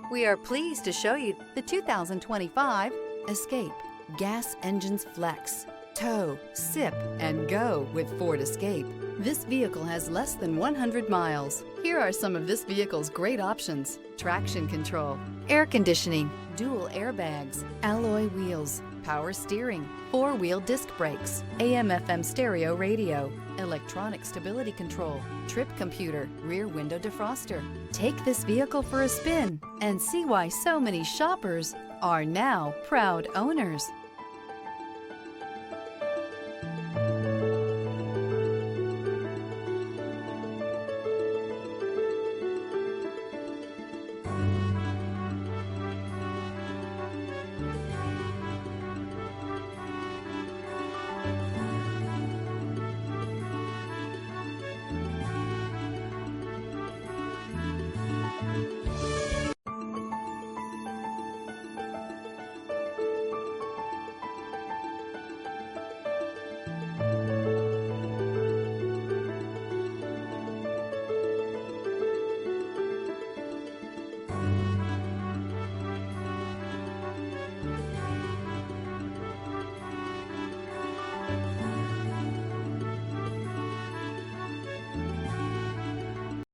We are pleased to show you the 2025 Escape. Gas engines flex, tow, sip, and go with Ford Escape. This vehicle has less than 100 miles. Here are some of this vehicle's great options: traction control, air conditioning, dual airbags, alloy wheels, power steering, four-wheel disc brakes, AM/FM stereo radio, electronic stability control, trip computer, rear window defroster. Take this vehicle for a spin and see why so many shoppers are now proud owners.